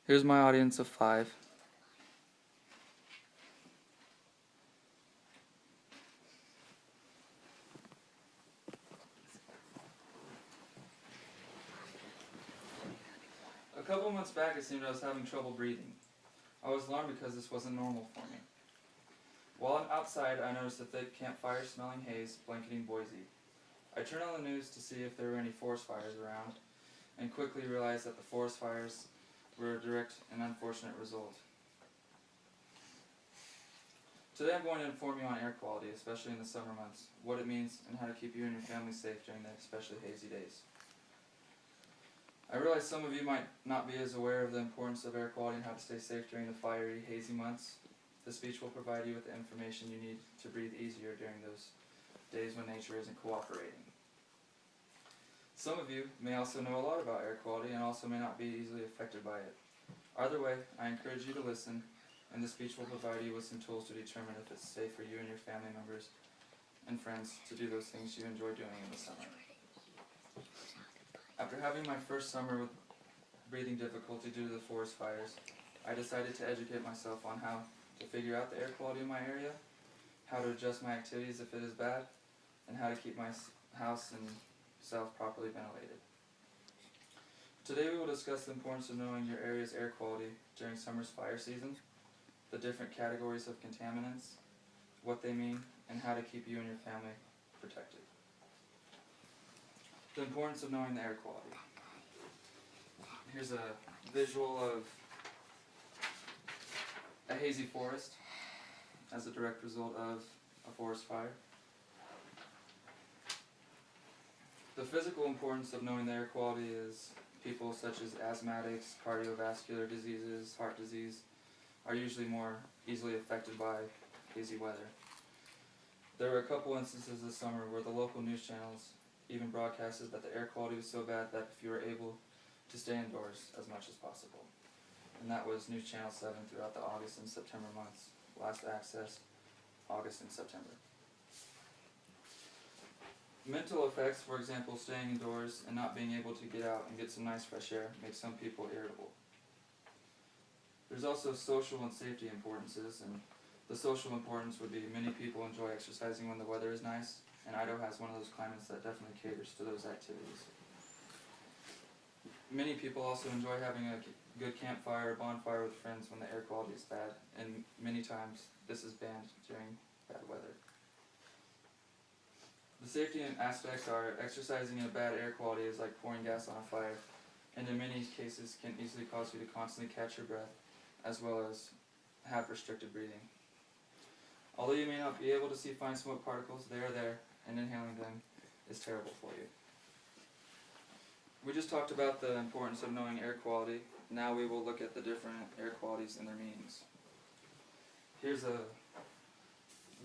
Here's my audience of 5. A couple months back, it seemed I was having trouble breathing. I was alarmed because this wasn't normal for me. While outside, I noticed a thick campfire-smelling haze blanketing Boise. I turned on the news to see if there were any forest fires around, and quickly realized that the forest fires were a direct and unfortunate result. Today I'm going to inform you on air quality, especially in the summer months, what it means, and how to keep you and your family safe during the especially hazy days. I realize some of you might not be as aware of the importance of air quality and how to stay safe during the fiery, hazy months. This speech will provide you with the information you need to breathe easier during those days when nature isn't cooperating. Some of you may also know a lot about air quality and also may not be easily affected by it. Either way, I encourage you to listen, and this speech will provide you with some tools to determine if it's safe for you and your family members and friends to do those things you enjoy doing in the summer. After having my first summer with breathing difficulty due to the forest fires, I decided to educate myself on how to figure out the air quality in my area, how to adjust my activities if it is bad, and how to keep my house and self properly ventilated. Today we will discuss the importance of knowing your area's air quality during summer's fire season, the different categories of contaminants, what they mean, and how to keep you and your family protected. The importance of knowing the air quality. Here's a visual of a hazy forest as a direct result of a forest fire. The physical importance of knowing the air quality is people such as asthmatics, cardiovascular diseases, heart disease are usually more easily affected by hazy weather. There were a couple instances this summer where the local news channels even broadcasted that the air quality was so bad that if you were able to stay indoors as much as possible. And that was News Channel 7 throughout the August and September months. Last accessed August and September. Mental effects, for example, staying indoors and not being able to get out and get some nice fresh air, makes some people irritable. There's also social and safety importances, and the social importance would be many people enjoy exercising when the weather is nice, and Idaho has one of those climates that definitely caters to those activities. Many people also enjoy having a good campfire or bonfire with friends when the air quality is bad, and many times this is banned during bad weather. The safety aspects are exercising in a bad air quality is like pouring gas on a fire, and in many cases can easily cause you to constantly catch your breath, as well as have restricted breathing. Although you may not be able to see fine smoke particles, they are there, and inhaling them is terrible for you. We just talked about the importance of knowing air quality. Now we will look at the different air qualities and their meanings. Here's a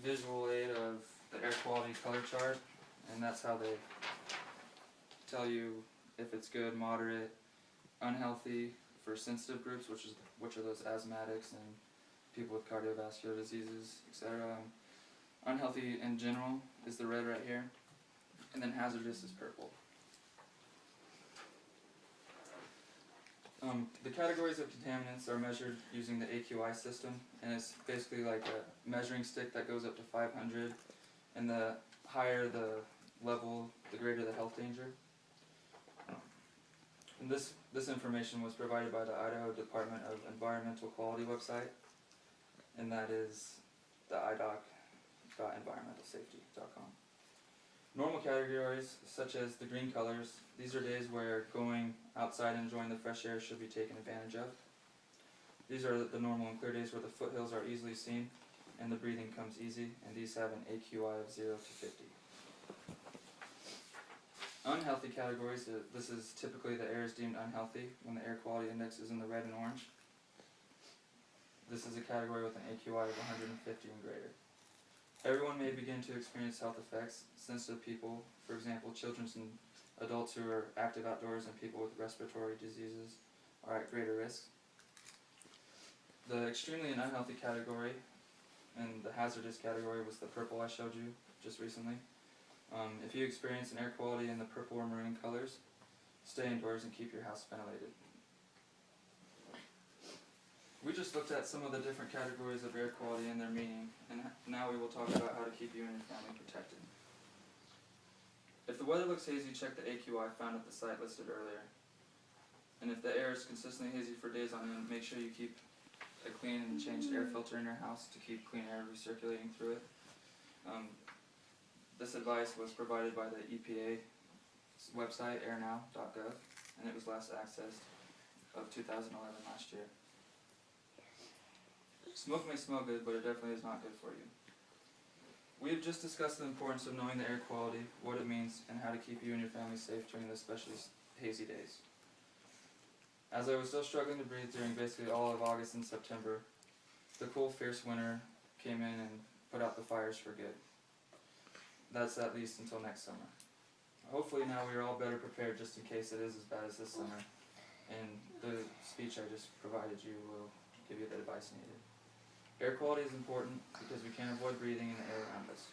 visual aid of the air quality color chart, and that's how they tell you if it's good, moderate, unhealthy for sensitive groups, which are those asthmatics and people with cardiovascular diseases, etc. Unhealthy in general is the red right here, and then hazardous is purple. The categories of contaminants are measured using the AQI system, and it's basically like a measuring stick that goes up to 500, and the higher the level, the greater the health danger. And this information was provided by the Idaho Department of Environmental Quality website, and that is the idoc.environmentalsafety.com. Normal categories, such as the green colors, these are days where going outside and enjoying the fresh air should be taken advantage of. These are the normal and clear days where the foothills are easily seen and the breathing comes easy, and these have an AQI of 0 to 50. Unhealthy categories, this is typically the air is deemed unhealthy when the air quality index is in the red and orange. This is a category with an AQI of 150 and greater. Everyone may begin to experience health effects. Sensitive people, for example, children and adults who are active outdoors and people with respiratory diseases are at greater risk. The extremely and unhealthy category and the hazardous category was the purple I showed you just recently. If you experience an air quality in the purple or maroon colors, stay indoors and keep your house ventilated. We just looked at some of the different categories of air quality and their meaning, and now we will talk about how to keep you and your family protected. If the weather looks hazy, check the AQI found at the site listed earlier. And if the air is consistently hazy for days on end, make sure you keep a clean and changed air filter in your house to keep clean air recirculating through it. This advice was provided by the EPA website, airnow.gov, and it was last accessed of 2011 last year. Smoke may smell good, but it definitely is not good for you. We have just discussed the importance of knowing the air quality, what it means, and how to keep you and your family safe during the especially hazy days. As I was still struggling to breathe during basically all of August and September, the cool, fierce winter came in and put out the fires for good. That's at least until next summer. Hopefully now we are all better prepared just in case it is as bad as this summer, and the speech I just provided you will give you the advice needed. Air quality is important because we can't avoid breathing in the air around us.